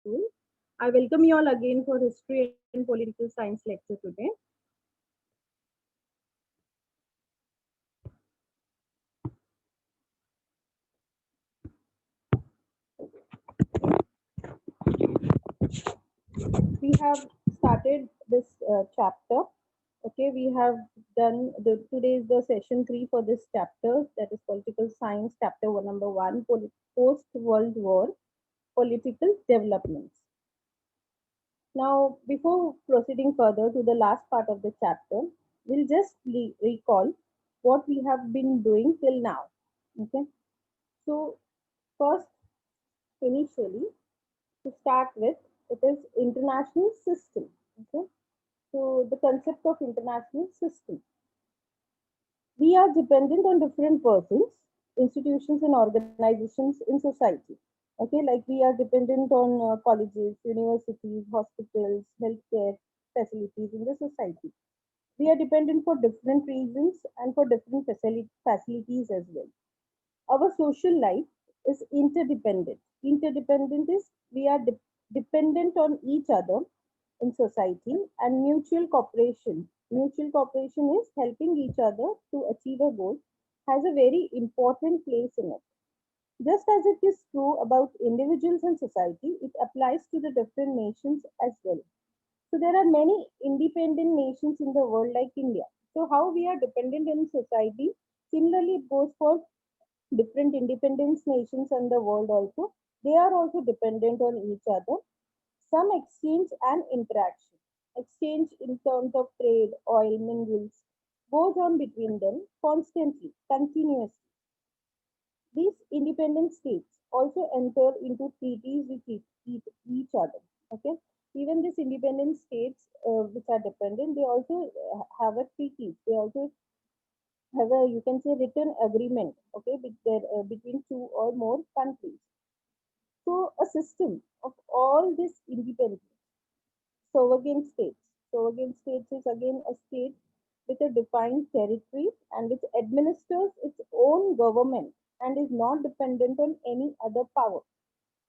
School. I welcome you all again for History and Political Science lecture today. We have started this chapter. Okay, we have done today is the session 3 for this chapter, that is Political Science, chapter one, number 1, Post World War Political Developments. Now, before proceeding further to the last part of the chapter, we'll just recall what we have been doing till now. Okay, so first, initially, to start with, it is international system. Okay, so the concept of international system. We are dependent on different persons, institutions, and organizations in society. Okay, like we are dependent on colleges, universities, hospitals, healthcare facilities in the society. We are dependent for different reasons and for different facilities as well. Our social life is interdependent. Interdependent is we are dependent on each other in society, and mutual cooperation. Mutual cooperation is helping each other to achieve a goal, has a very important place in it. Just as it is true about individuals and society, it applies to the different nations as well. So there are many independent nations in the world like India. So how we are dependent in society, similarly it goes for different independence nations in the world also. They are also dependent on each other. Some exchange and interaction. Exchange in terms of trade, oil, minerals, goes on between them constantly, continuously. These independent states also enter into treaties with each other. Okay, even these independent states which are dependent, they also have a treaty. They also have a, you can say, written agreement. Okay, between two or more countries. So a system of all these independent sovereign states. Sovereign states is again a state with a defined territory and which administers its own government and is not dependent on any other power.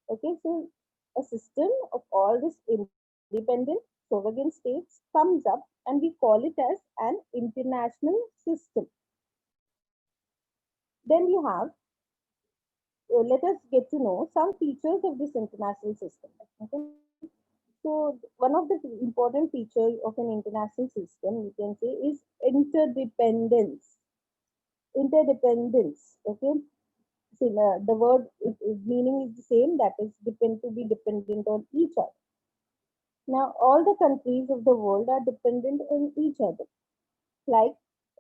Okay, so a system of all these independent sovereign states comes up and we call it as an international system. Then we have, let us get to know some features of this international system. Okay, so one of the important features of an international system, we can say, is interdependence. Interdependence. Okay. See, the word meaning is the same. That is, depend to be dependent on each other. Now, all the countries of the world are dependent on each other. Like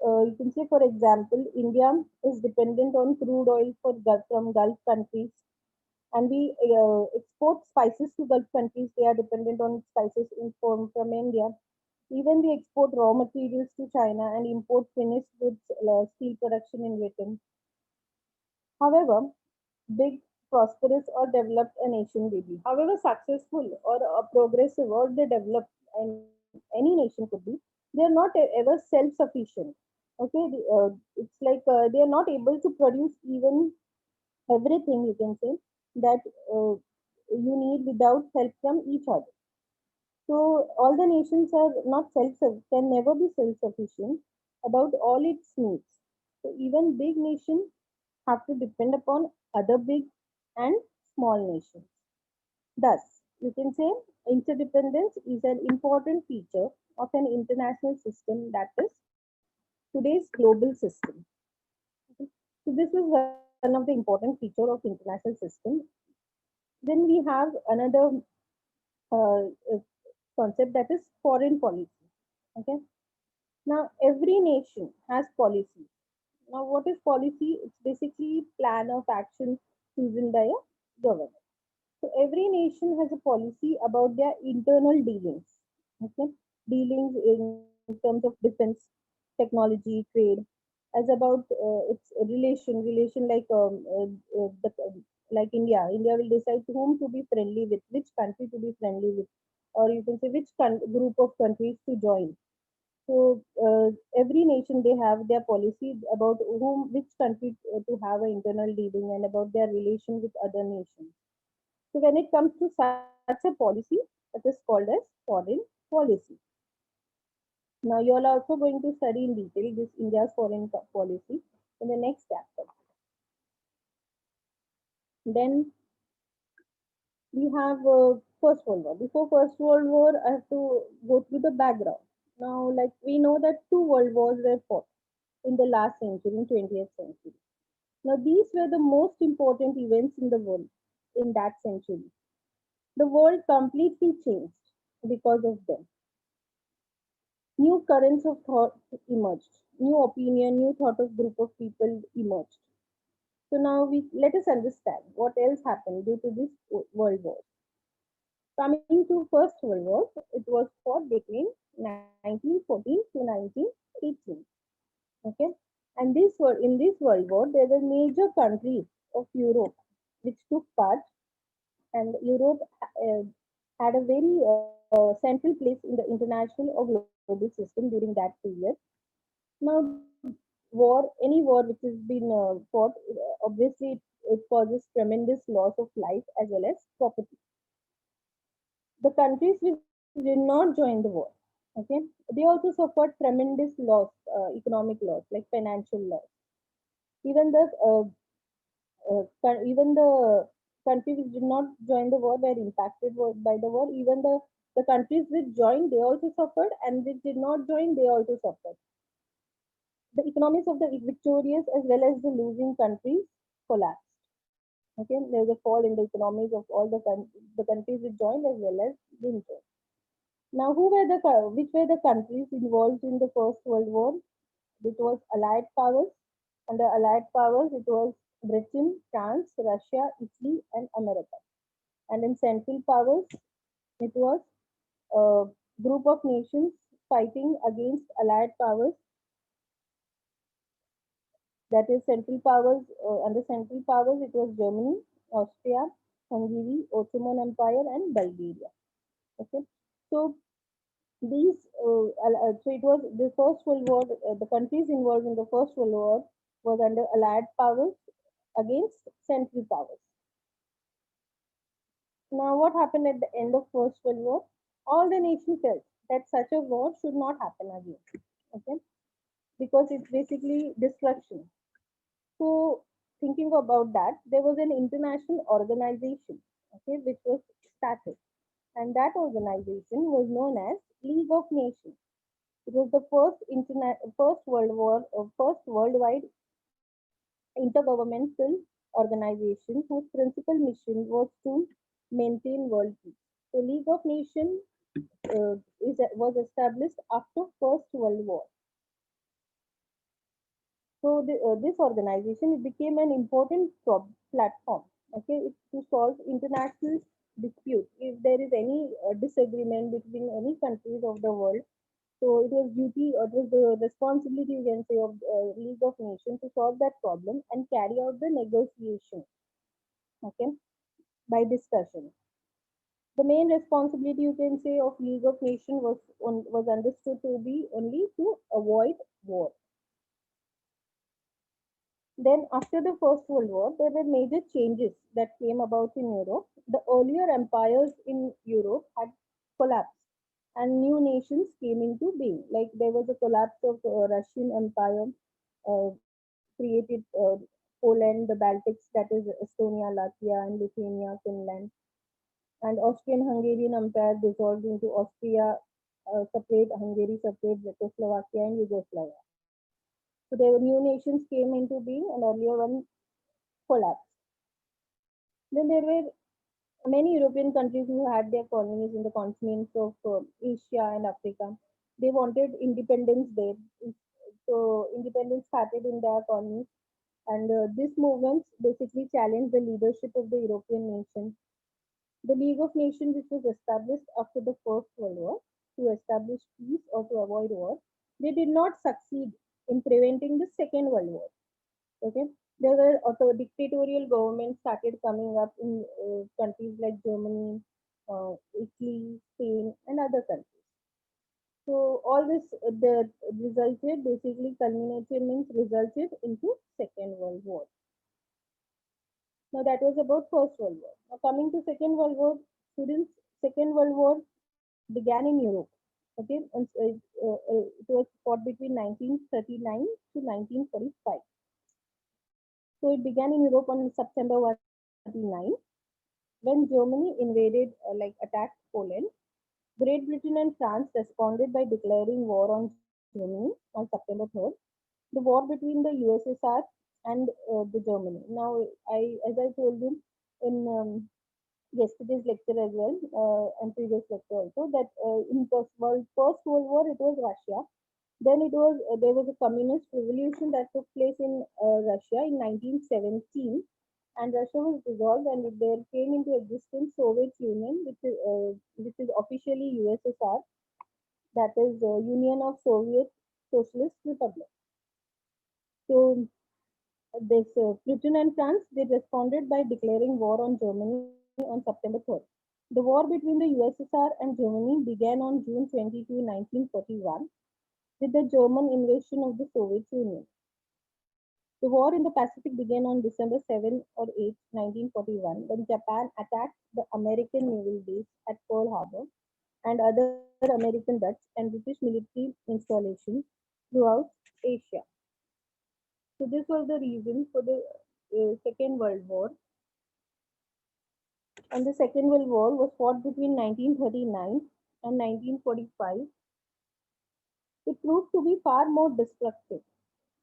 you can say, for example, India is dependent on crude oil from Gulf countries, and we export spices to Gulf countries. They are dependent on spices from India. Even we export raw materials to China and import finished goods, steel production in Britain. However, big, prosperous, or developed a nation may be. However successful or progressive or they developed, and any nation could be, they are not ever self-sufficient. Okay, it's like they are not able to produce even everything, you can say, that you need without help from each other. So all the nations are not can never be self-sufficient about all its needs. So even big nations have to depend upon other big and small nations. Thus, you can say interdependence is an important feature of an international system, that is today's global system. Okay. So this is one of the important feature of international system. Then we have another uh, concept, that is foreign policy. Okay. Now every nation has policy. Now what is policy? It's basically plan of action chosen by a government. So every nation has a policy about their internal dealings. Okay, dealings in terms of defense, technology, trade, as about its relation like like India. India will decide whom to be friendly with, which country to be friendly with, or you can say which group of countries to join. So every nation, they have their policy about which country to have an internal dealing and about their relation with other nations. So when it comes to such a policy, it is called as foreign policy. Now you are also going to study in detail this India's foreign policy in the next chapter. Then we have First World War. Before First World War, I have to go through the background. Now, like we know that two world wars were fought in the last century, in 20th century. Now, these were the most important events in the world in that century. The world completely changed because of them. New currents of thought emerged. New opinion, new thought of group of people emerged. So now we let us understand what else happened due to this world war. Coming to First World War, it was fought between 1914 to 1918. Okay, and in this World War, there were major countries of Europe which took part, and Europe had a very central place in the international or global system during that period. Now, war, any war which has been fought, obviously it causes tremendous loss of life as well as property. The countries which did not join the war, okay, they also suffered tremendous loss, economic loss, like financial loss. Even the even the countries which did not join the war were impacted by the war. Even the countries which joined, they also suffered, and which did not join, they also suffered. The economies of the victorious as well as the losing countries collapsed. Okay, there was a fall in the economies of all the countries which joined as well as didn't join. Now, which were the countries involved in the First World War? It was Allied powers. Under Allied powers, it was Britain, France, Russia, Italy, and America. And in Central powers, it was a group of nations fighting against Allied powers. That is Central powers. Under Central powers, it was Germany, Austria, Hungary, Ottoman Empire, and Bulgaria. Okay, so so it was the First World War. The countries involved in the First World War was under Allied powers against Central powers. Now, what happened at the end of First World War? All the nations felt that such a war should not happen again. Okay, because it's basically destruction. So, thinking about that, there was an international organization, okay, which was started, and that organization was known as League of Nations. It was the first World War, first worldwide intergovernmental organization whose principal mission was to maintain world peace. The League of Nations was established after First World War. So this organization it became an important platform. Okay, to solve international disputes. If there is any disagreement between any countries of the world, so it was duty, or it was the responsibility, you can say, of League of Nations to solve that problem and carry out the negotiation. Okay, by discussion. The main responsibility, you can say, of League of Nations was understood to be only to avoid war. Then, after the First World War, there were major changes that came about in Europe. The earlier empires in Europe had collapsed and new nations came into being. Like there was a collapse of Russian Empire, created Poland, the Baltics, that is Estonia, Latvia, and Lithuania, Finland. And Austrian-Hungarian Empire dissolved into Austria, separate Hungary, separate Czechoslovakia, and Yugoslavia. So there were new nations came into being, and earlier one collapsed. Then there were many European countries who had their colonies in the continents of Asia and Africa. They wanted independence there. So independence started in their colonies. And these movements basically challenged the leadership of the European nations. The League of Nations, which was established after the First World War to establish peace or to avoid war, they did not succeed in preventing the Second World War. Okay, there were dictatorial governments started coming up in countries like Germany, Italy, Spain, and other countries. So all this the resulted basically culminated means resulted into Second World War. Now that was about First World War. Now coming to Second World War, students, Second World War began in Europe. Okay, and it was fought between 1939 to 1945. So it began in Europe on September 1939 when Germany invaded, attacked Poland. Great Britain and France responded by declaring war on Germany on September 3rd. The war between the USSR and the Germany. Now, as I told you in yesterday's lecture as well, and previous lecture also, that in First World War it was Russia. Then it was there was a communist revolution that took place in Russia in 1917, and Russia was dissolved, and there came into existence Soviet Union, which is officially USSR, that is Union of Soviet Socialist Republic. So this Britain and France, they responded by declaring war on Germany on September 3rd. The war between the USSR and Germany began on June 22, 1941, with the German invasion of the Soviet Union. The war in the Pacific began on December 7 or 8, 1941, when Japan attacked the American naval base at Pearl Harbor and other American, Dutch, and British military installations throughout Asia. So this was the reason for the Second World War. And the Second World War was fought between 1939 and 1945. It proved to be far more destructive.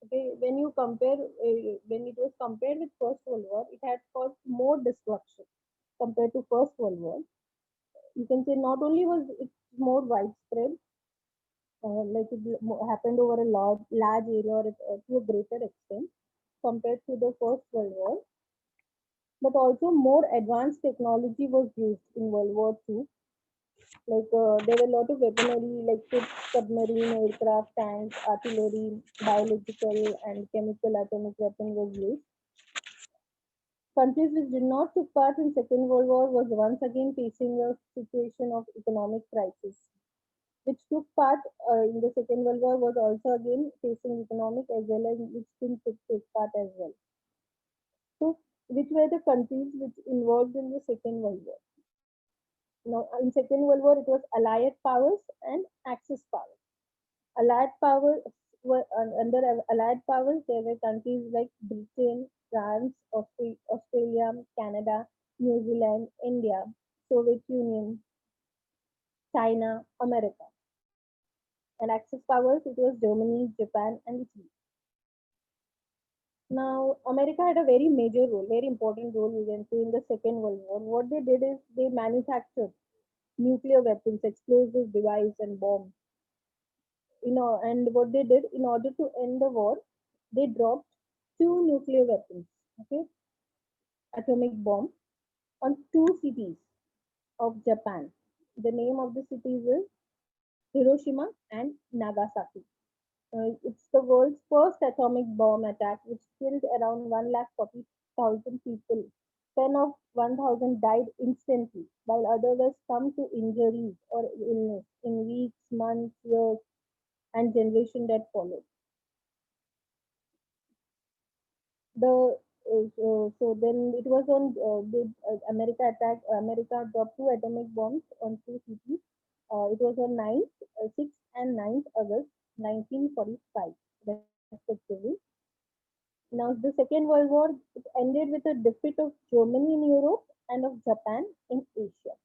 Okay, when it was compared with First World War, it had caused more destruction compared to First World War. You can say not only was it more widespread, happened over a large area or to a greater extent compared to the First World War, but also more advanced technology was used in World War II. There were a lot of weaponry like ships, submarine, aircraft, tanks, artillery, biological and chemical atomic weapon was used. Countries which did not take part in Second World War was once again facing a situation of economic crisis. Which took part in the Second World War was also again facing economic as well as which didn't take part as well. So, which were the countries which involved in the Second World War? Now, in Second World War, it was Allied powers and Axis powers. Allied powers were under Allied powers. There were countries like Britain, France, Australia, Canada, New Zealand, India, Soviet Union, China, America. And Axis powers, it was Germany, Japan, and Italy. Now, America had a very major role, very important role, you can say, in the Second World War. What they did is they manufactured nuclear weapons, explosive device, and bombs. And what they did in order to end the war, they dropped two nuclear weapons, okay, atomic bomb, on two cities of Japan. The name of the cities is Hiroshima and Nagasaki. It's the world's first atomic bomb attack, which killed around 140,000 people. 10 of 1,000 died instantly, while others succumbed to injuries or illness in weeks, months, years, and generation that followed. So then it was on America dropped two atomic bombs on two cities. It was on 6th and 9th August 1945 respectively. Now the Second World War, it ended with a defeat of Germany in Europe and of Japan in Asia.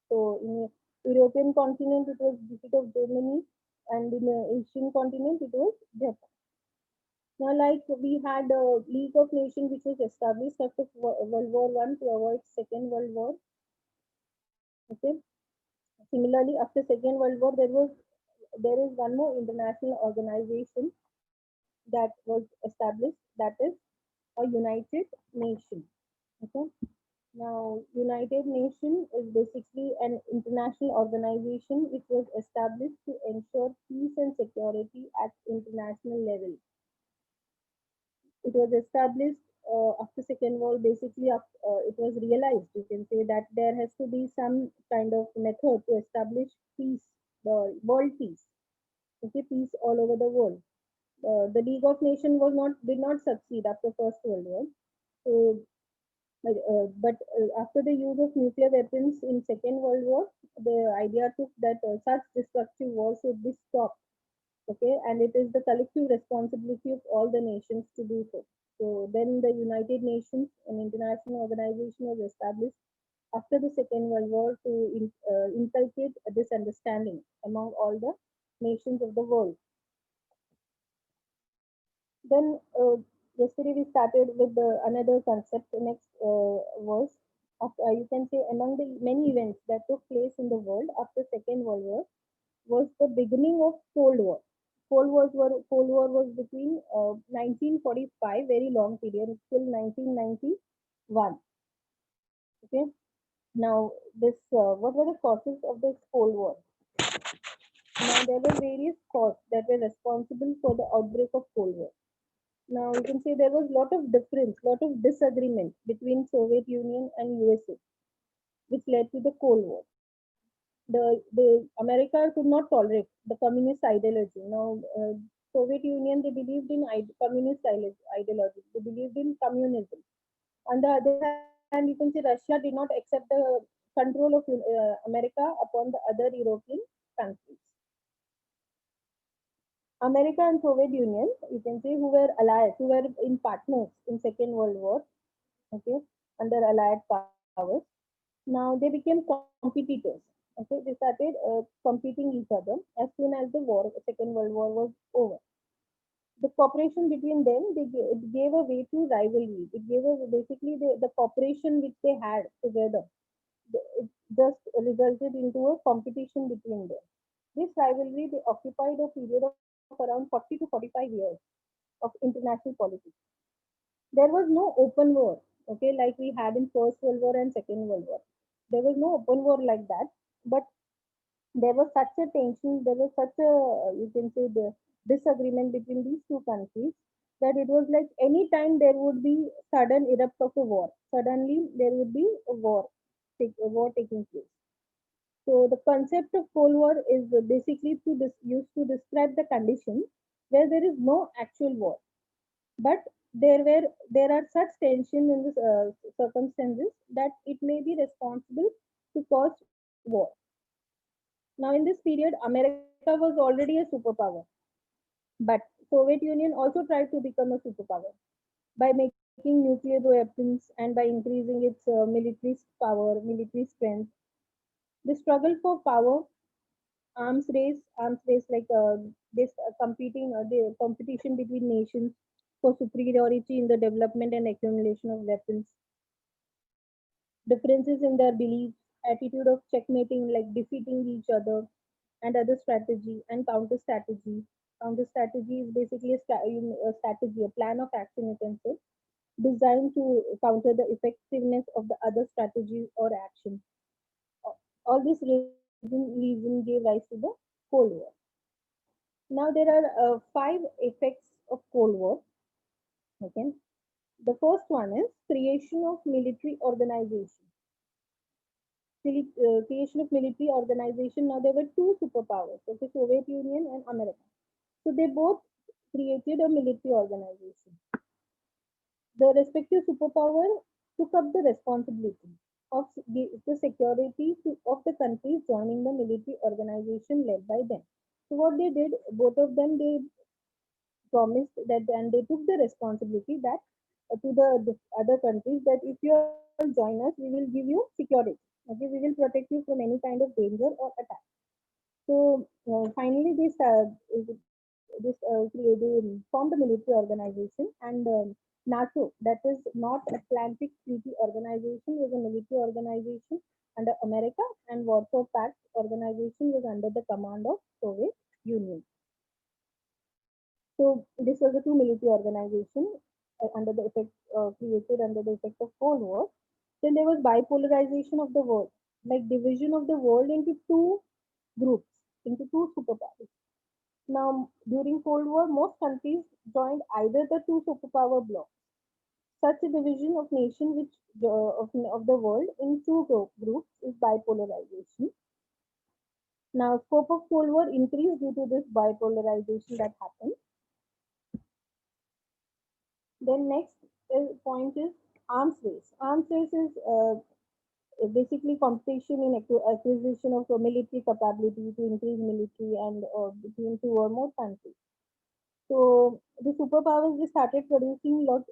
So in the European continent it was defeat of Germany, and in the Asian continent it was Japan. Now, like we had a League of Nations which was established after World War One to avoid Second World War. Okay. Similarly, after Second World War, there is one more international organization that was established. That is a United Nation. Okay. Now, United Nation is basically an international organization which was established to ensure peace and security at international level. It was established after Second World. Basically, it was realized, you can say, that there has to be some kind of method to establish peace, the world peace. Okay, peace all over the world. The League of Nations was not did not succeed after First World War. So But after the use of nuclear weapons in Second World War, the idea took that such destructive wars should be stopped. Okay, and it is the collective responsibility of all the nations to do so. So then the United Nations, an international organization, was established after the Second World War to inculcate this understanding among all the nations of the world. Then yesterday we started with another concept. The next was you can say among the many events that took place in the world after Second World War was the beginning of Cold War. Cold War was between 1945, very long period, till 1991. Okay. Now this what were the causes of this Cold War? Now there were various causes that were responsible for the outbreak of Cold War. Now you can say there was lot of difference, lot of disagreement between Soviet Union and USA, which led to the Cold War. The America could not tolerate the communist ideology. Now Soviet Union, they believed in communist ideology. They believed in communism. On the other hand, you can say Russia did not accept the control of America upon the other European countries. America and Soviet Union, you can say, who were allies, who were in partners in Second World War, okay, under allied powers. Now they became competitors. Okay, they started competing each other as soon as the war, Second World War was over. The cooperation between them, it gave a way to rivalry. It gave a basically the cooperation which they had together. It just resulted into a competition between them. This rivalry they occupied a period of around 40 to 45 years of international politics. There was no open war, okay, like we had in First World War and Second World War. There was no open war like that, but there was such a tension, there was such a, you can say, the disagreement between these two countries that it was like any time there would be sudden erupt of a war. Suddenly there would be a war taking place. So the concept of Cold War is basically used to describe the condition where there is no actual war, but there are such tension in the circumstances that it may be responsible to cause war. Now in this period, America was already a superpower, but Soviet Union also tried to become a superpower by making nuclear weapons and by increasing its military strength. The struggle for power, arms race like this the competition between nations for superiority in the development and accumulation of weapons, differences in their beliefs, attitude of checkmating, like defeating each other, and other strategy and counter strategy. Counter strategy is basically a strategy, a plan of action, you can say, designed to counter the effectiveness of the other strategy or action. All this reason gave rise to the Cold War. Now there are five effects of Cold War. Okay, the first one is creation of military organization. Creation of military organization. Now there were two superpowers, okay, Soviet Union and America. So they both created a military organization. The respective superpower took up the responsibility of the security of the countries joining the military organization led by them. So what they did, both of them, they promised that and they took the responsibility that to the other countries that if you all join us, we will give you security. Okay, we will protect you from any kind of danger or attack. So finally, they formed a military organization, and NATO, that is North Atlantic Treaty Organization, was a military organization under America, and Warsaw Pact Organization was under the command of Soviet Union. So this was a two military organization under the effect created under the effect of Cold War. Then there was bipolarization of the world, like division of the world into two groups, into two superpowers. Now, during Cold War, most countries joined either the two superpower blocs. Such a division of nation which of the world in two groups is bipolarization. Now, scope of Cold War increased due to this bipolarization that happened. Then next point is Arms race. Arms race is basically competition in acquisition of military capability to increase military and between two or more countries. So the superpowers they started producing lot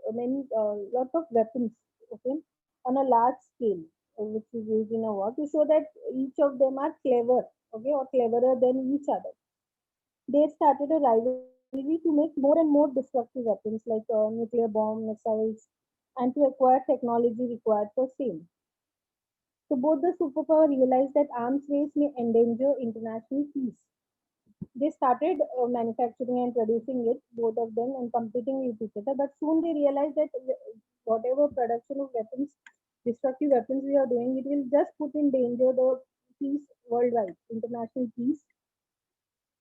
of weapons, okay, on a large scale, which is used in a war to show that each of them are clever, okay, or cleverer than each other. They started a rivalry to make more and more destructive weapons like nuclear bomb, missiles, and to acquire technology required for same. So both the superpower realized that arms race may endanger international peace. They started manufacturing and producing it, both of them, and competing with each other. But soon they realized that whatever production of weapons, destructive weapons we are doing, it will just put in danger the peace worldwide, international peace.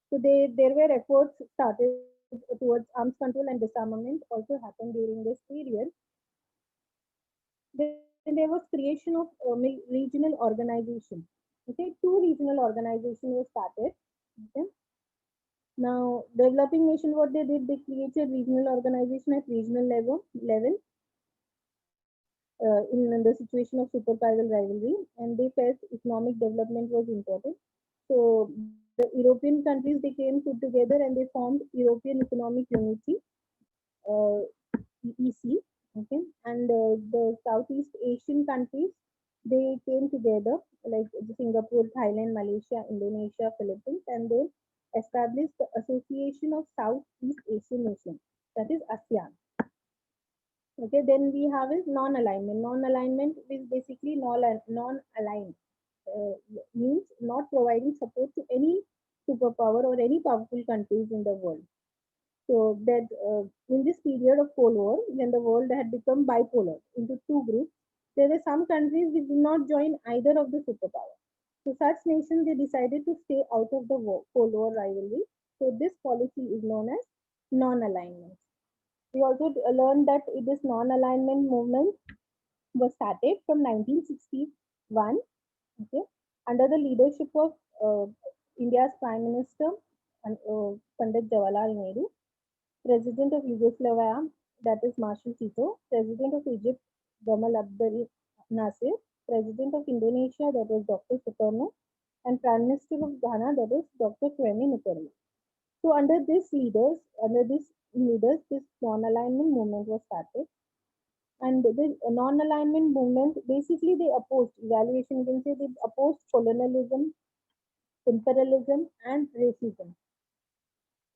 So there were efforts started towards arms control and disarmament also happened during this period. Then there was creation of regional organization. Okay, two regional organizations were started. Okay. Now, developing nation, what they did, they created regional organization at regional level in the situation of superpower rivalry, and they felt economic development was important. So the European countries they came put together and they formed European Economic Unity, uh, EEC. Okay, and the Southeast Asian countries they came together like Singapore, Thailand, Malaysia, Indonesia, Philippines, and they established the Association of Southeast Asian Nations, that is ASEAN. Okay, then we have is non-alignment. Non-alignment is basically non-aligned, uh, means not providing support to any superpower or any powerful countries in the world. So that in this period of Cold War, when the world had become bipolar into two groups, there were some countries which did not join either of the superpowers. So such nations they decided to stay out of the Cold War rivalry. So this policy is known as non-alignment. We also learned that this non-alignment movement was started from 1961, okay, under the leadership of India's Prime Minister Pandit Jawaharlal Nehru, President of Yugoslavia, that is Marshal Tito, President of Egypt, Gamal Abdel Nasser, President of Indonesia, that is Dr. Sukarno, and Prime Minister of Ghana, that is Dr. Kwame Nkrumah. So under this leaders, this non-alignment movement was started. And the non-alignment movement, basically they opposed, evaluation you can say they opposed colonialism, imperialism, and racism.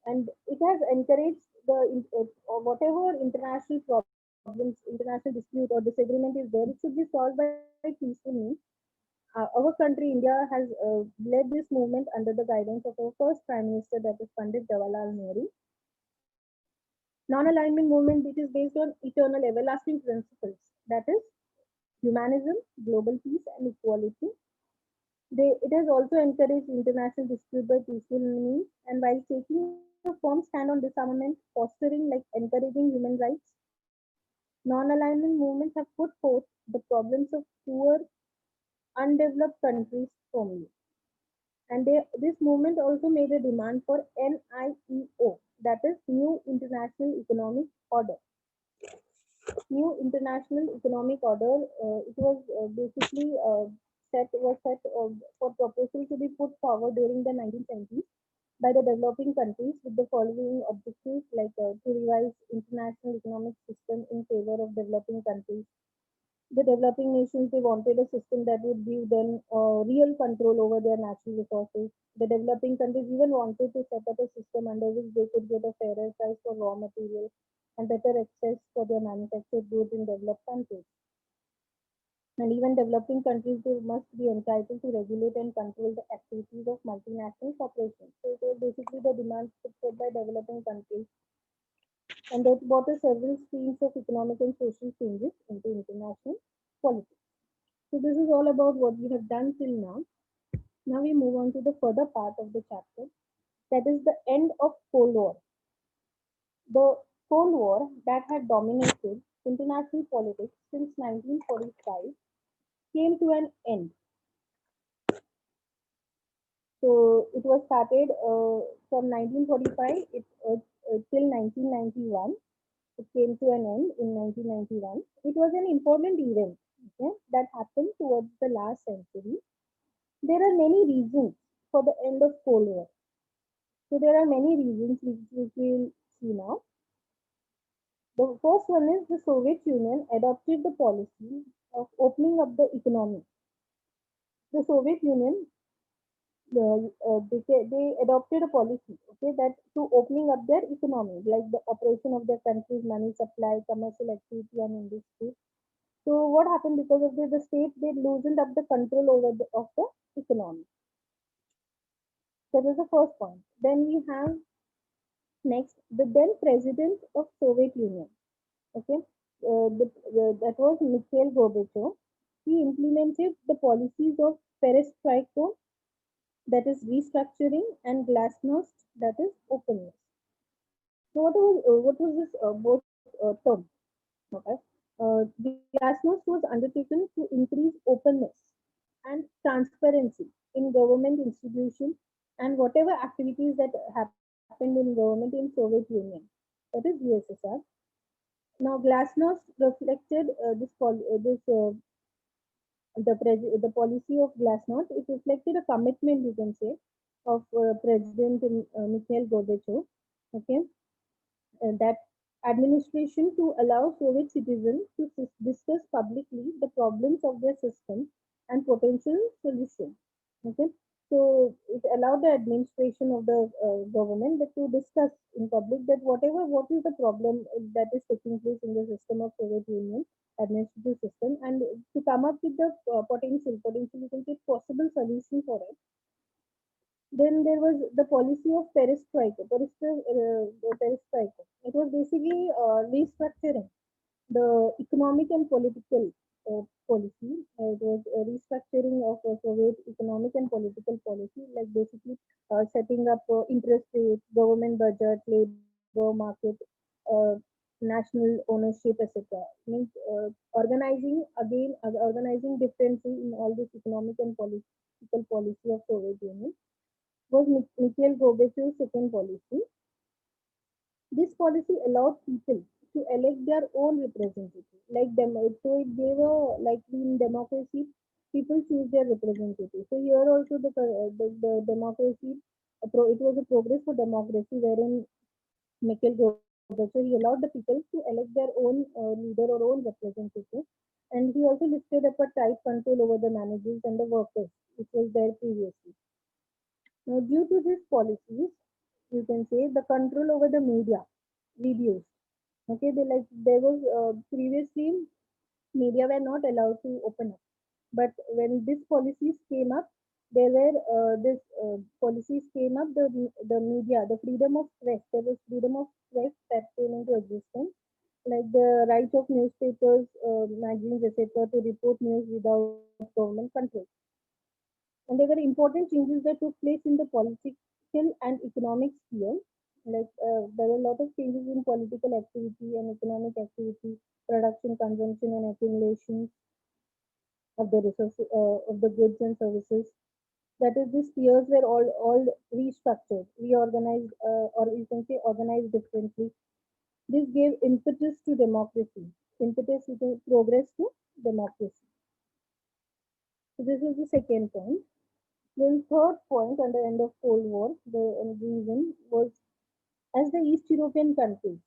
And it has encouraged whatever international problems, international dispute or disagreement is there, it should be solved by peaceful means. Our country, India, has led this movement under the guidance of our first Prime Minister, that is Pandit Jawaharlal Nehru. Non-alignment movement, which is based on eternal, everlasting principles, that is humanism, global peace, and equality. It has also encouraged international dispute by peaceful means, and while taking a firm stand on disarmament, fostering like encouraging human rights, non-alignment movements have put forth the problems of poor, undeveloped countries firmly. And this movement also made a demand for NIEO, that is New International Economic Order. New International Economic Order, it was basically set for proposal to be put forward during the 1970s by the developing countries with the following objectives like to revise international economic system in favor of developing countries. The developing nations they wanted a system that would give them real control over their natural resources. The developing countries even wanted to set up a system under which they could get a fairer price for raw materials and better access for their manufactured goods in developed countries. And even developing countries they must be entitled to regulate and control the activities of multinational corporations. So it was basically the demands put forth by developing countries, and that brought us several streams of economic and social changes into international politics. So this is all about what we have done till now. Now we move on to the further part of the chapter, that is the end of Cold War. The Cold War that had dominated international politics since 1945 came to an end. So it was started from 1945 till 1991. came to an end in 1991. It was an important event, okay, that happened towards the last century. There are many reasons for the end of Cold War. So there are many reasons which we'll see now. The first one is the Soviet Union adopted the policy of opening up the economy. The Soviet Union they adopted a policy, okay, that to opening up their economy, like the operation of their country's money supply, commercial activity, and industry. So what happened because of this, the state they loosened up the control over of the economy. That is the first point. Then we have next the then president of Soviet Union. Okay, that was Mikhail Gorbachev. He implemented the policies of perestroika, that is restructuring, and glasnost, that is openness. So what was this both term? Okay, glasnost was undertaken to increase openness and transparency in government institutions and whatever activities that happened in government in Soviet Union, that is USSR. Now, glasnost reflected the policy of glasnost. It reflected a commitment, you can say, of President Mikhail Gorbachev. Okay, that administration to allow Soviet citizens to discuss publicly the problems of their system and potential solutions. Okay, so it allowed the administration of the government that to discuss in public that what is the problem that is taking place in the system of Soviet Union administrative system, and to come up with the potential you can say possible solution for it. Then there was the policy of perestroika. Perestroika. It was basically restructuring the economic and political policy. It was a restructuring of Soviet economic and political policy, like basically setting up interest rates, government budget, labor market, uh, national ownership, etc. Means organizing differently in all this economic and political policy of Soviet Union was Mikhail Gorbachev's second policy. This policy allowed people to elect their own representative, like them. So it gave a like in democracy, people choose their representative. So here also the democracy, it was a progress for democracy wherein Mikhail Gorbachev he allowed the people to elect their own leader or own representative, and he also lifted up a tight control over the managers and the workers, which was there previously. Now, due to these policies, you can say the control over the media reduced. Okay, there was previously media were not allowed to open up, but when these policies came up, there were this policies came up. The media, the freedom of press, there was freedom of press that came into existence, like the right of newspapers, magazines, etc., to report news without government control. And there were important changes that took place in the political and economic sphere. Like there were a lot of changes in political activity and economic activity, production, consumption, and accumulation of the resources of the goods and services. That is, the spheres were all restructured, reorganized, or you can say organized differently. This gave impetus to democracy, impetus to progress to democracy. So this is the second point. Then third point, at the end of Cold War, the reason was as the East European countries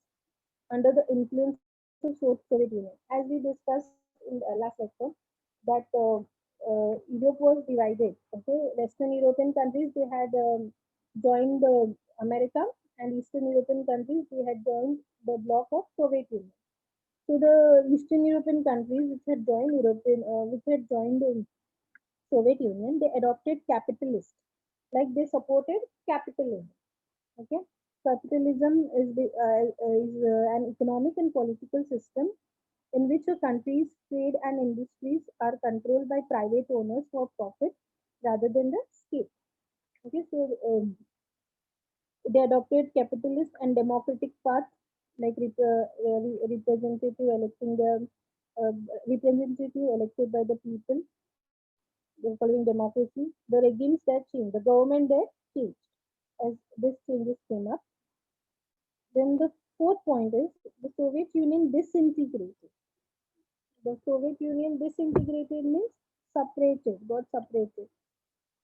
under the influence of Soviet Union, as we discussed in the last lecture, that Europe was divided. Okay, Western European countries they had joined America, and Eastern European countries they had joined the bloc of Soviet Union. So the Eastern European countries which had joined the Soviet Union, they adopted capitalist, like they supported capitalism. Okay, capitalism is an economic and political system in which a country's trade and industries are controlled by private owners for profit rather than the state. Okay, so they adopted capitalist and democratic path, like representative electing the uh, representative elected by the people, following democracy. The regimes that changed, the government that changed as these changes came up. Then the Fourth point is the Soviet Union disintegrated. The Soviet Union disintegrated means separated, got separated,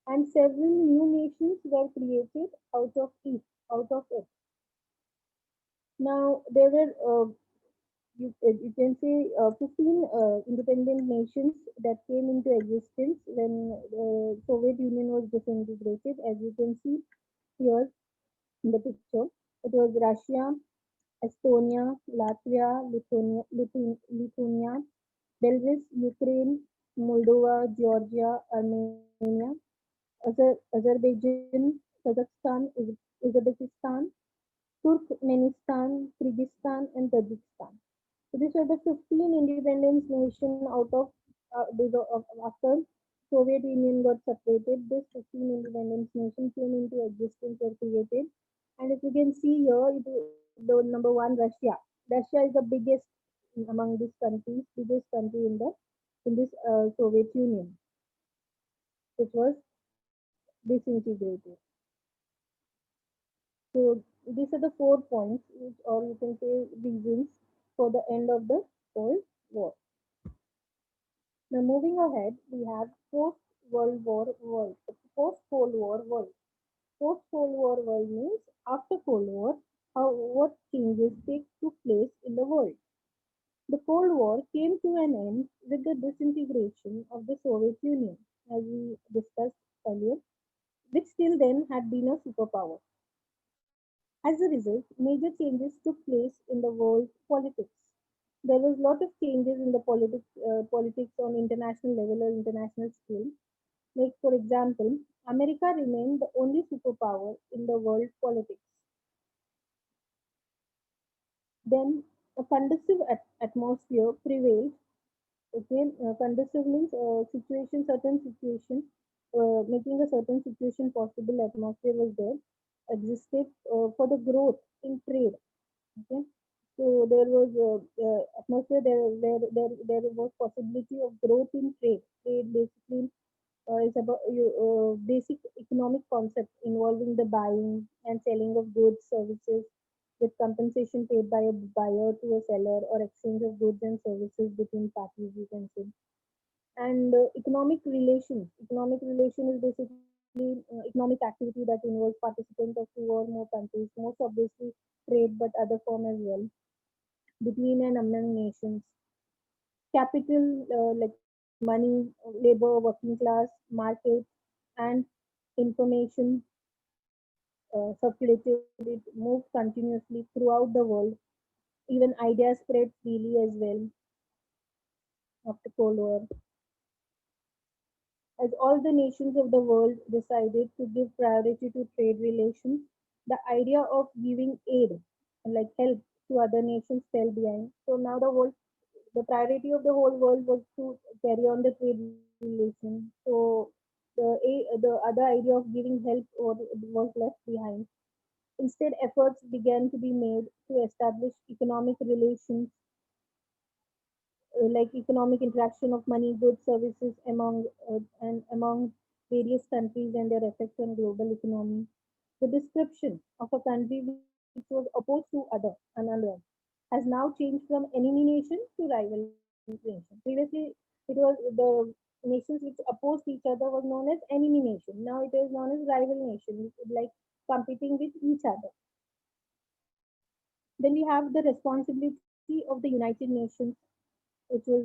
and several new nations were created out of it. Now there were you can say 15 independent nations that came into existence when the Soviet Union was disintegrated. As you can see here in the picture, it was Russia, Estonia, Latvia, Lithuania, Belarus, Ukraine, Moldova, Georgia, Armenia, Azerbaijan, Kazakhstan, Uzbekistan, Turkmenistan, Kyrgyzstan, and Tajikistan. So these are the 15 independence nations out of after Soviet Union got separated. This 15 independence nations came into existence were created, and if you can see here, the number one Russia. Russia is the biggest among these countries, biggest country in this Soviet Union, which was disintegrated. So these are the 4 points, which, or you can say reasons for the end of the Cold War. Now moving ahead, we have post-World War world, post-Cold War world. Post-Cold War world means after Cold War, what changes took place in the world. The Cold War came to an end with the disintegration of the Soviet Union, as we discussed earlier, which till then had been a superpower. As a result, major changes took place in the world politics. There was a lot of changes in the politics on international level or international scale. Like for example, America remained the only superpower in the world politics. Then a conducive atmosphere prevailed. Okay, conducive means certain situation, making a certain situation possible. Atmosphere was there, existed for the growth in trade. Okay, so there was atmosphere there was possibility of growth in trade. Trade basically is about basic economic concept involving the buying and selling of goods, services, with compensation paid by a buyer to a seller or exchange of goods and services between parties, you can say. And economic relation is basically economic activity that involves participants of two or more countries, most obviously trade, but other form as well, between and among nations. Capital like money, labor, working class, market, and information circulated. It moved continuously throughout the world. Even ideas spread freely as well after Cold War. As all the nations of the world decided to give priority to trade relations, the idea of giving aid, like help to other nations, fell behind. So now the priority of the whole world was to carry on the trade relation. So the other idea of giving help was left behind. Instead, efforts began to be made to establish economic relations, like economic interaction of money, goods, services among various countries and their effect on global economy. The description of a country which was opposed to another has now changed from enemy nation to rival nation. Previously, it was the nations which opposed each other was known as enemy nation. Now it is known as rival nation, which is like competing with each other. Then we have the responsibility of the United Nations, which was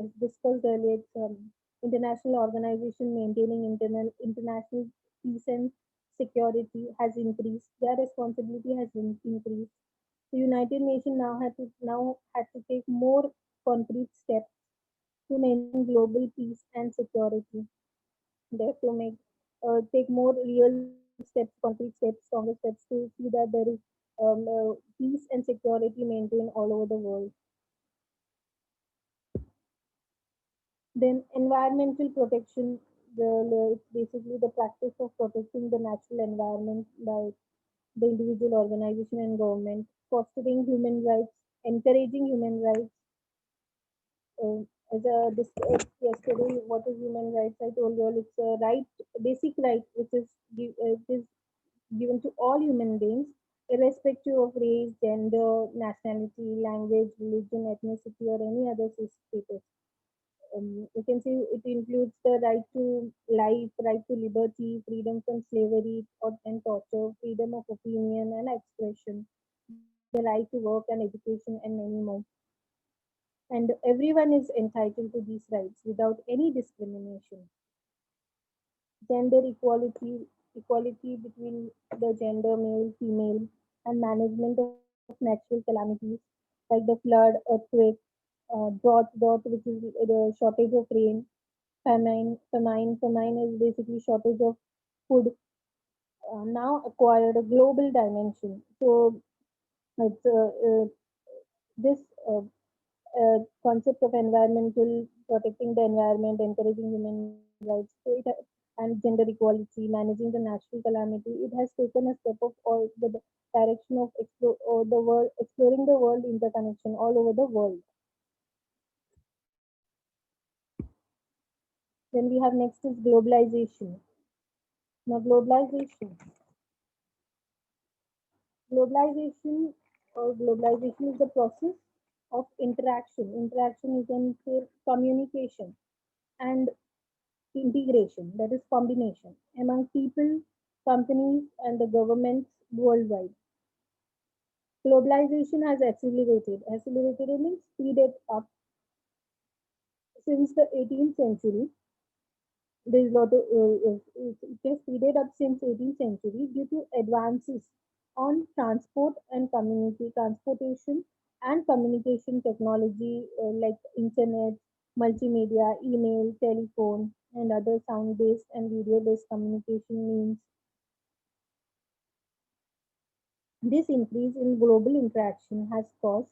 as discussed earlier. It's international organization maintaining international peace and security has increased. Their responsibility has increased. The United Nations now had to take more concrete steps to maintain global peace and security. They have to take more real steps, concrete steps, stronger steps to see that there is peace and security maintained all over the world. Then environmental protection, it's basically the practice of protecting the natural environment by the individual organization and government, fostering human rights, encouraging human rights. Uh, as a yesterday, what is human rights? I told you all it's a right, basic right, which is it is given to all human beings, irrespective of race, gender, nationality, language, religion, ethnicity, or any other status. You can see it includes the right to life, right to liberty, freedom from slavery and torture, freedom of opinion and expression, the right to work and education, and many more. And everyone is entitled to these rights without any discrimination. Gender equality, equality between the gender male, female, and management of natural calamities like the flood, earthquake, drought, which is the shortage of rain, famine is basically shortage of food, now acquired a global dimension. So it's, this concept of environmental protecting the environment, encouraging human rights, and gender equality, managing the natural calamity, it has taken a step of all the direction of the world, exploring the world interconnection all over the world. Then we have next is globalization. Now globalization is the process of interaction. Interaction, you can say communication and integration, that is combination among people, companies, and the governments worldwide. Globalization has accelerated. Accelerated means speeded up since the 18th century. There is a lot of it has speeded up since 18th century due to advances on transportation and communication technology like internet, multimedia, email, telephone, and other sound-based and video-based communication means. This increase in global interaction has caused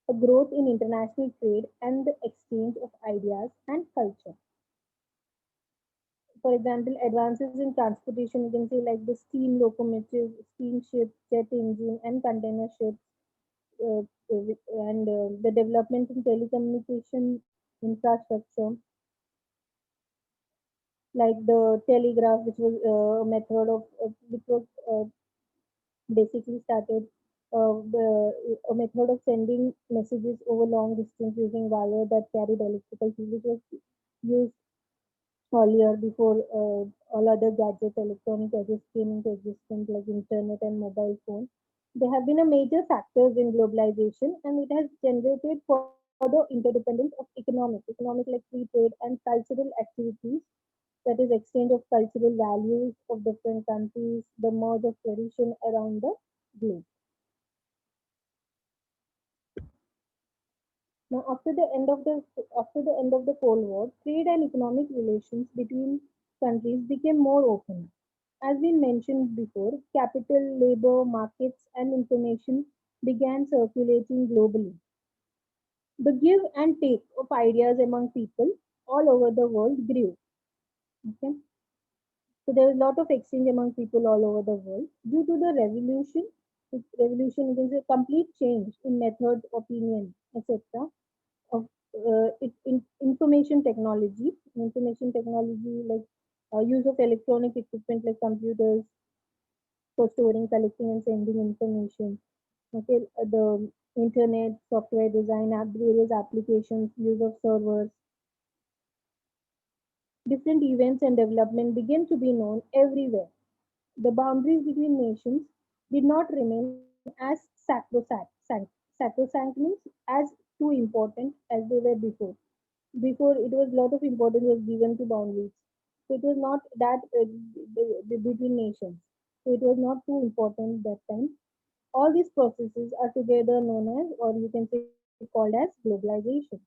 a growth in international trade and the exchange of ideas and culture. For example, advances in transportation, you can say like the steam locomotive, steamship, jet engine, and container ships, and the development in telecommunication infrastructure, like the telegraph, which was a method of which was basically started a method of sending messages over long distance using wire that carried electrical field, which was used earlier before all other gadgets, electronic gadgets came into existence like internet and mobile phone. They have been a major factors in globalization and it has generated further interdependence of economic like free trade and cultural activities, that is exchange of cultural values of different countries, the merge of tradition around the globe. Now, after the end of the Cold War, trade and economic relations between countries became more open. As we mentioned before, capital, labor, markets, and information began circulating globally. The give and take of ideas among people all over the world grew. Okay, so there was a lot of exchange among people all over the world due to the revolution, you can say complete change in methods, opinion, etc. Of information technology like use of electronic equipment like computers for storing, collecting, and sending information. Okay, the internet, software design, various applications, use of servers, different events and development began to be known everywhere. The boundaries between nations did not remain as sacrosanct means as too important as they were before. Before it was a lot of importance was given to boundaries, so it was not that between nations. So it was not too important that time. All these processes are together known as, or you can say called as globalization.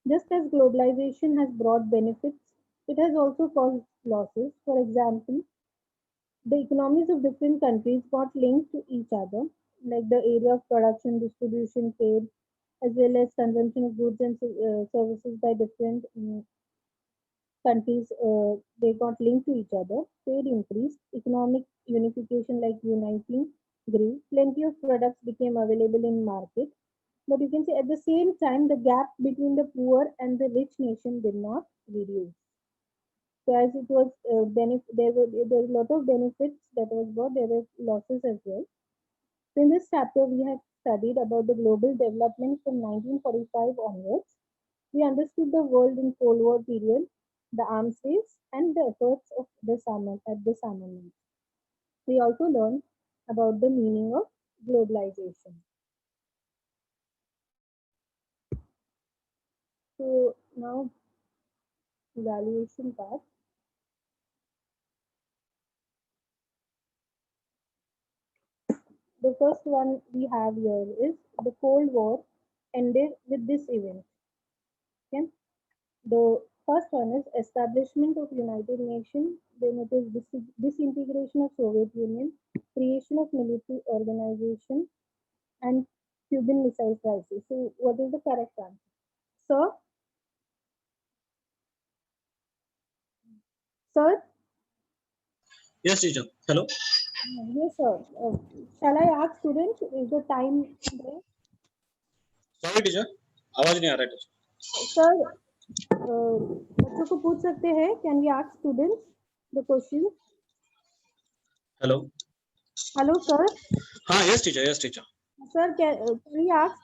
Just as globalization has brought benefits, it has also caused losses. For example, the economies of different countries got linked to each other, like the area of production, distribution, trade, as well as consumption of goods and services by different countries. They got linked to each other. Trade increased, economic unification, like uniting, grew. Plenty of products became available in market. But you can say at the same time, the gap between the poor and the rich nation did not reduce. So as it was there were a lot of benefits that was brought, there were losses as well. So in this chapter, we have studied about the global development from 1945 onwards. We understood the world in Cold War period, the arms race, and the efforts of disarmament. We also learned about the meaning of globalization. So now evaluation part. The first one we have here is the Cold War ended with this event. Okay. The first one is establishment of United Nations, then it is disintegration of Soviet Union, creation of military organization, and Cuban Missile Crisis. So what is the correct answer? Sir? Sir? Yes, teacher. Hello. Yes, sir. Shall I ask students? Is the time there? Sorry, teacher. आवाज नहीं आ रहा है teacher. Sir, बच्चों को पूछ सकते हैं? Can we ask students the question? Hello. Hello, sir. हाँ, yes, teacher. Yes, teacher. Sir, can we ask